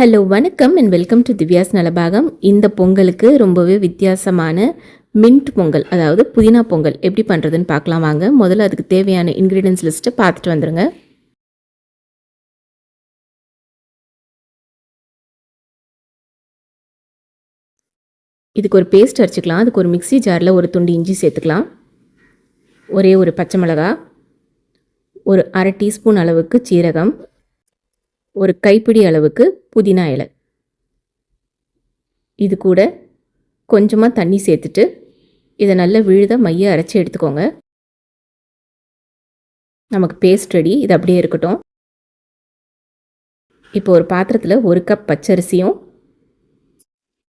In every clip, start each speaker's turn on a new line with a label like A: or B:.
A: Hello வணக்கம் and welcome to Divya's Nalabagam. இந்த பொங்கலுக்கு ரொம்பவே வித்தியாசமான மின்ட் பொங்கல், அதாவது புதினா பொங்கல் எப்படி பண்ணுறதுன்னு பார்க்கலாம் வாங்க. முதல்ல அதுக்கு தேவையான இன்க்ரீடியன்ஸ் லிஸ்ட்டை பார்த்துட்டு வந்துடுங்க. இதுக்கு ஒரு பேஸ்ட் அரைச்சிக்கலாம். அதுக்கு ஒரு மிக்சி ஜாரில் ஒரு துண்டு இஞ்சி சேர்த்துக்கலாம், ஒரே ஒரு பச்சை மிளகா, ஒரு அரை டீஸ்பூன் அளவுக்கு சீரகம், ஒரு கைப்பிடி அளவுக்கு புதினா இலை. இது கூட கொஞ்சமாக தண்ணி சேர்த்துட்டு இதை நல்லா விழுத மைய அரைச்சி எடுத்துக்கோங்க. நமக்கு பேஸ்ட் ரெடி. இது அப்படியே இருக்கட்டும். இப்போ ஒரு பாத்திரத்தில் ஒரு கப் பச்சரிசியும்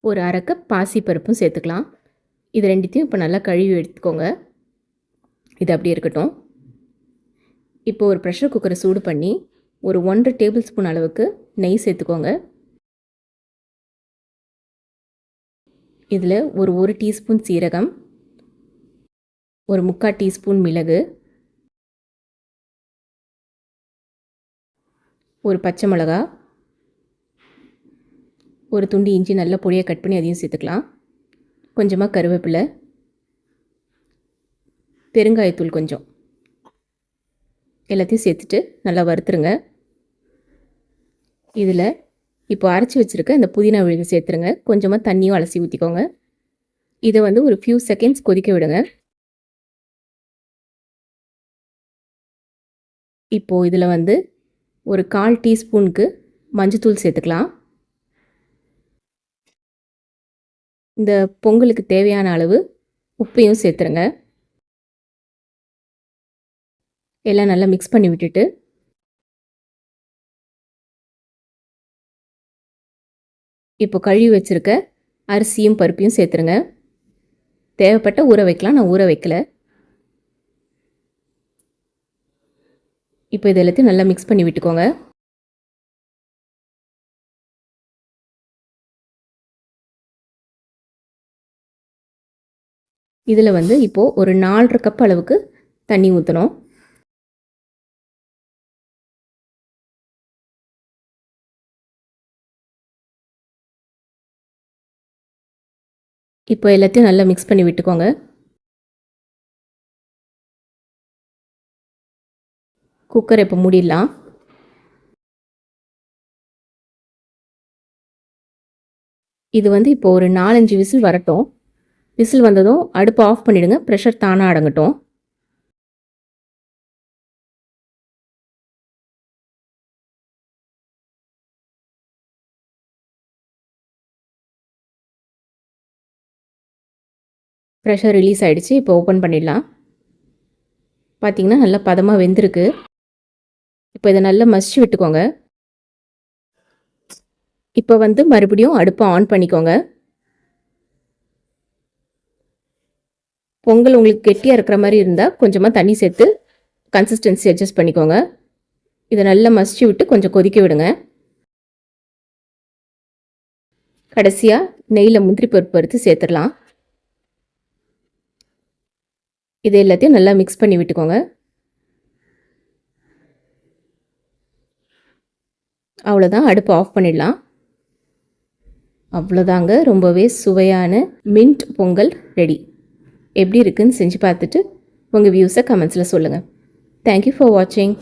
A: ஒரு அரை கப் பாசிப்பருப்பும் சேர்த்துக்கலாம். இது ரெண்டுத்தையும் இப்போ நல்லா கழுவி எடுத்துக்கோங்க. இது அப்படியே இருக்கட்டும். இப்போ ஒரு ப்ரெஷர் குக்கரை சூடு பண்ணி ஒரு 1.5 டேபிள் ஸ்பூன் அளவுக்கு நெய் சேர்த்துக்கோங்க. இதில் ஒரு டீஸ்பூன் சீரகம், ஒரு 3/4 டீஸ்பூன் மிளகு, ஒரு பச்சை மிளகா, ஒரு துண்டு இஞ்சி நல்லா பொடியாக கட் பண்ணி அதையும் சேர்த்துக்கலாம். கொஞ்சமாக கருவேப்பிலை, பெருங்காயத்தூள் கொஞ்சம், எல்லாத்தையும் சேர்த்துட்டு நல்லா வறுத்துருங்க. இதில் இப்போ அரைச்சி வச்சுருக்க இந்த புதினா விழுது சேர்த்துருங்க. கொஞ்சமாக தண்ணியும் அலசி ஊற்றிக்கோங்க. இதை ஒரு ஃபியூ செகண்ட்ஸ் கொதிக்க விடுங்க. இப்போது இதில் ஒரு 1/4 டீஸ்பூனுக்கு மஞ்சத்தூள் சேர்த்துக்கலாம். இந்த பொங்கலுக்கு தேவையான அளவு உப்பையும் சேர்த்துருங்க. எல்லாம் நல்லா மிக்ஸ் பண்ணி விட்டுட்டு இப்போ கழுவி வச்சுருக்க அரிசியும் பருப்பையும் சேர்த்துருங்க. தேவைப்பட்ட ஊற வைக்கலாம், நான் ஊற வைக்கல. இப்போ இது எல்லாத்தையும் நல்லா மிக்ஸ் பண்ணி விட்டுக்கோங்க. இதில் இப்போது ஒரு 4.5 கப் அளவுக்கு தண்ணி ஊற்றணும். இப்போ எல்லாத்தையும் நல்லா மிக்ஸ் பண்ணி விட்டுக்கோங்க. குக்கர் இப்போ மூடிடலாம். இது இப்போ ஒரு 4-5 விசில் வரட்டும். விசில் வந்ததும் அடுப்பை ஆஃப் பண்ணிவிடுங்க. ப்ரெஷர் தானாக அடங்கட்டும். ப்ரெஷர் ரிலீஸ் ஆகிடுச்சு. இப்போ ஓப்பன் பண்ணிடலாம். பார்த்திங்கன்னா நல்லா பதமாக வெந்திருக்கு. இப்போ இதை நல்லா மசிச்சு விட்டுக்கோங்க. இப்போ மறுபடியும் அடுப்பை ஆன் பண்ணிக்கோங்க. பொங்கல் உங்களுக்கு கெட்டியாக இருக்கிற மாதிரி இருந்தால் கொஞ்சமாக தண்ணி சேர்த்து கன்சிஸ்டன்சி அட்ஜஸ்ட் பண்ணிக்கோங்க. இதை நல்லா மசிச்சு விட்டு கொஞ்சம் கொதிக்க விடுங்க. கடைசியாக நெய்யில் முந்திரி பருப்பு வறுத்து சேர்த்துடலாம். இது எல்லாத்தையும் நல்லா மிக்ஸ் பண்ணி விட்டுக்கோங்க. அவ்வளோதான், அடுப்பு ஆஃப் பண்ணிடலாம். அவ்வளோதாங்க, ரொம்பவே சுவையான மின்ட் பொங்கல் ரெடி. எப்படி இருக்குன்னு செஞ்சு பார்த்துட்டு உங்கள் வியூஸை கமெண்ட்ஸில் சொல்லுங்கள். தேங்க்யூ ஃபார் வாட்சிங்.